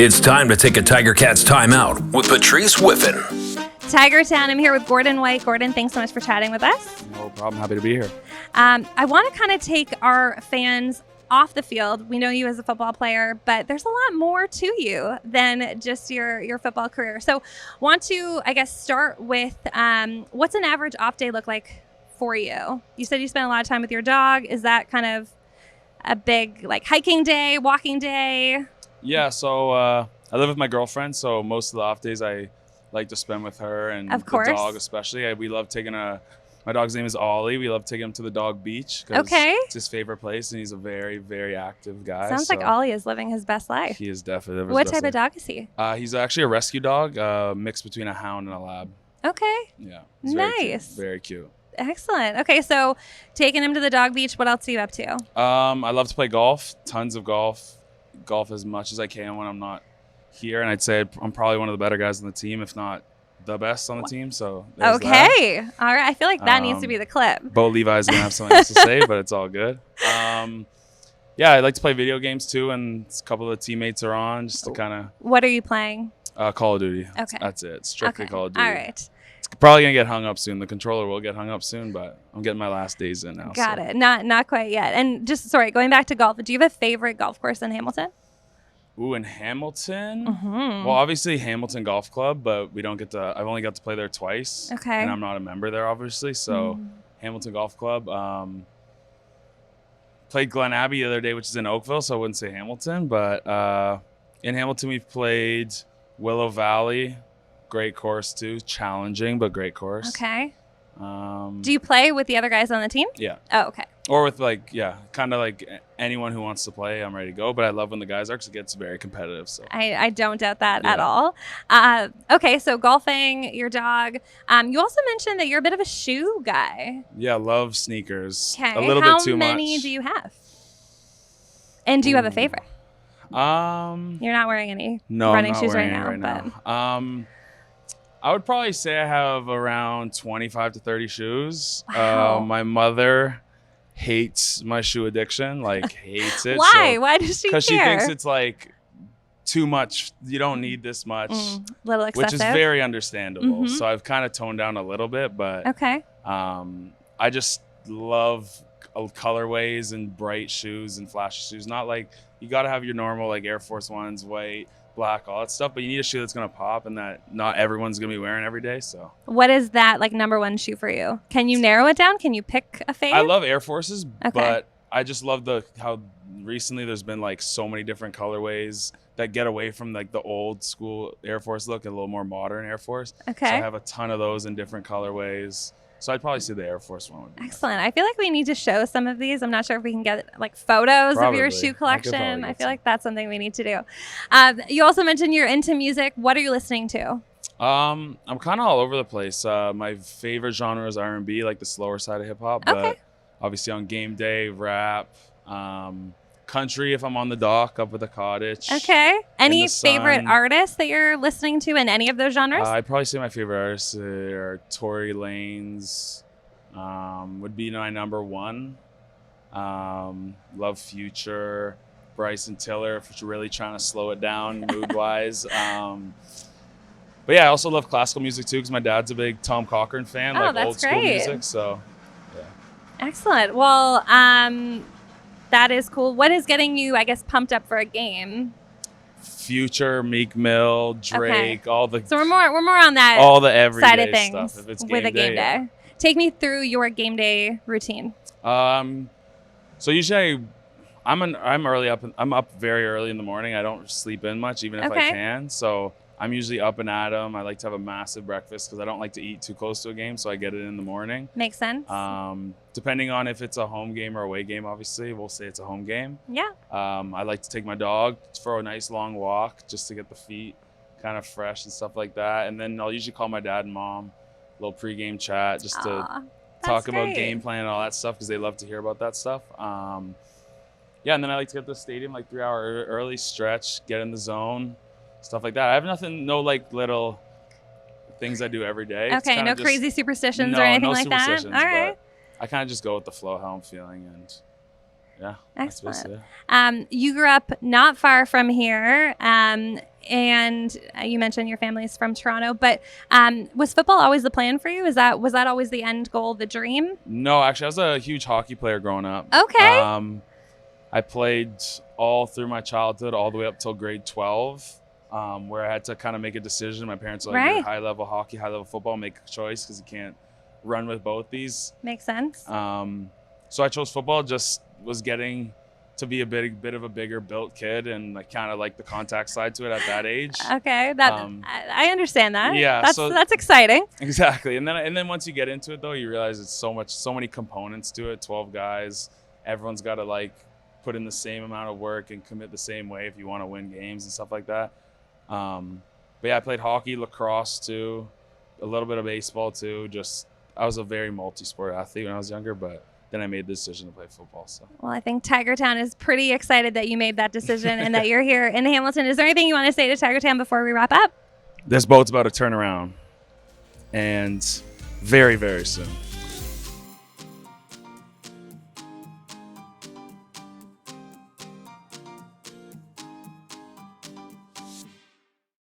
It's time to take a Tiger Cats timeout with Patrice Whiffen. Tiger Town, I'm here with Gordon White. Gordon, thanks so much for chatting with us. No problem. Happy to be here. I want to kind of take our fans off the field. We know you as a football player, but there's a lot more to you than just your football career. So want to, I guess, start with what's an average off day look like for you? You said you spent a lot of time with your dog. Is that kind of a big like hiking day, walking day? Yeah, so I live with my girlfriend, so most of the off days I like to spend with her and Of the course. dog especially. We love taking my dog's name is Ollie. We love taking him to the dog beach because Okay. it's his favorite place, and he's a very, very active guy. Sounds like Ollie is living his best life. He is definitely his What best type of life. dog is he? He's actually a rescue dog, mixed between a hound and a lab. Okay. Yeah. He's very cute. Nice. Very cute. Excellent. Okay, so taking him to the dog beach, what else are you up to? I love to play golf, tons of golf as much as I can when I'm not here. And I'd say I'm probably one of the better guys on the team, if not the best on the team. So there's Okay. All right. I feel like that needs to be the clip. Bo Levi's going to have something else to say, but it's all good. Yeah, I like to play video games too, and a couple of the teammates are on just to kind What are you playing? of Call of Duty. Okay. That's it. Strictly Okay. Call of Duty. All right. It's probably going to get hung up soon. The controller will get hung up soon, but I'm getting my last days in now. Got so. it. Not quite yet. And just sorry, going back to golf, do you have a favorite golf course in Hamilton? Ooh, in Hamilton? Mm-hmm. Well, obviously Hamilton Golf Club, but I've only got to play there twice. Okay. And I'm not a member there, obviously. So Hamilton Golf Club. Played Glen Abbey the other day, which is in Oakville, so I wouldn't say Hamilton. But in Hamilton, we've played Willow Valley. Great course, too. Challenging, but great course. Okay. Do you play with the other guys on the team? Yeah. Oh, okay. Or with kind of like anyone who wants to play, I'm ready to go. But I love when the guys are because it gets very competitive. So I don't doubt that at Yeah. all. Okay, so golfing, your dog. You also mentioned that you're a bit of a shoe guy. yeah, love sneakers. Okay. A little How bit too much. many do you have? And do you have a favorite? You're You're not wearing any No, running I'm not shoes wearing right it now. now. I would probably say I have around 25 to 30 shoes. Wow. My mother hates my shoe addiction, hates it. Why? Why does she care? Because she thinks it's too much. You don't need this much, Little excessive. which is very understandable. Mhm. So I've kind of toned down a little bit, but Okay. I just love colorways and bright shoes and flashy shoes. Not like you got to have your normal Air Force Ones, white, black, all that stuff, but you need a shoe that's going to pop and that not everyone's going to be wearing every day. So What is that number one shoe for you? Can you narrow it down? Can you pick a fave? I love Air Forces, Okay. but I just love how recently there's been so many different colorways that get away from the old school Air Force look, a little more modern Air Force. Okay. So I have a ton of those in different colorways. So I'd probably say the Air Force one would be my Excellent. I feel like we need to show some of these. I'm not sure if we can get photos of your Probably. shoe I could collection. probably I get feel some. like that's something we need to do. You also mentioned you're into music. What are you listening to? I'm kind of all over the place. My favorite genre is R&B, like the slower side of hip hop. Okay. But obviously on game day, rap, country if I'm on the dock up at the cottage. Okay. Any the sun. favorite artists that you're listening to in any of those genres? I'd probably say my favorite artists are Tory Lanez. Would be my number one. Love Future, Bryson Tiller, if you're really trying to slow it down mood-wise. But yeah, I also love classical music too because my dad's a big Tom Cochrane fan, Oh, that's old school great. music. So yeah. Excellent. Well, that is cool. What is getting you, I guess, pumped up for a game? Future, Meek Mill, Drake, all the So we're more on that all the everyday side of things stuff. If it's with a game day. yeah. Take me through your game day routine. So usually I'm early up. I'm up very early in the morning. I don't sleep in much, even if Okay. I can. So I'm usually up and at 'em. I like to have a massive breakfast because I don't like to eat too close to a game, so I get it in the morning. Makes sense. Depending on if it's a home game or away game, obviously we'll say it's a home game. Yeah. I like to take my dog for a nice long walk just to get the feet kind of fresh and stuff like that. And then I'll usually call my dad and mom, a little pregame chat just to Aw, that's talk about great. game plan and all that stuff because they love to hear about that stuff. Yeah, and then I like to get to the stadium 3 hour early, stretch, get in the zone, stuff like that. I have no little things I do every day. It's Okay, kinda no just- crazy superstitions no, or anything no like that? All superstitions, right. but I kind of just go with the flow, how I'm feeling, and yeah. that's Excellent. basically it. You grew up not far from here. And you mentioned your family's from Toronto, but was football always the plan for you? Was that always the end goal, the dream? No, actually, I was a huge hockey player growing up. Okay. I played all through my childhood, all the way up till grade 12, where I had to kind of make a decision. My parents were like, Right. "You're high-level hockey, high-level football, make a choice because you can't run with both these." Makes sense. So I chose football, just was getting to be a bit of a bigger built kid, and I kind of like the contact side to it at that age. Okay, I understand that. Yeah, that's exciting. Exactly. And then once you get into it, though, you realize it's so many components to it. 12 guys, everyone's got to like put in the same amount of work and commit the same way if you want to win games and stuff like that. But yeah, I played hockey, lacrosse too, a little bit of baseball too. I was a very multi-sport athlete when I was younger, but then I made the decision to play football. So. Well, I think Tigertown is pretty excited that you made that decision and that you're here in Hamilton. Is there anything you want to say to Tigertown before we wrap up? This boat's about to turn around, and very, very soon.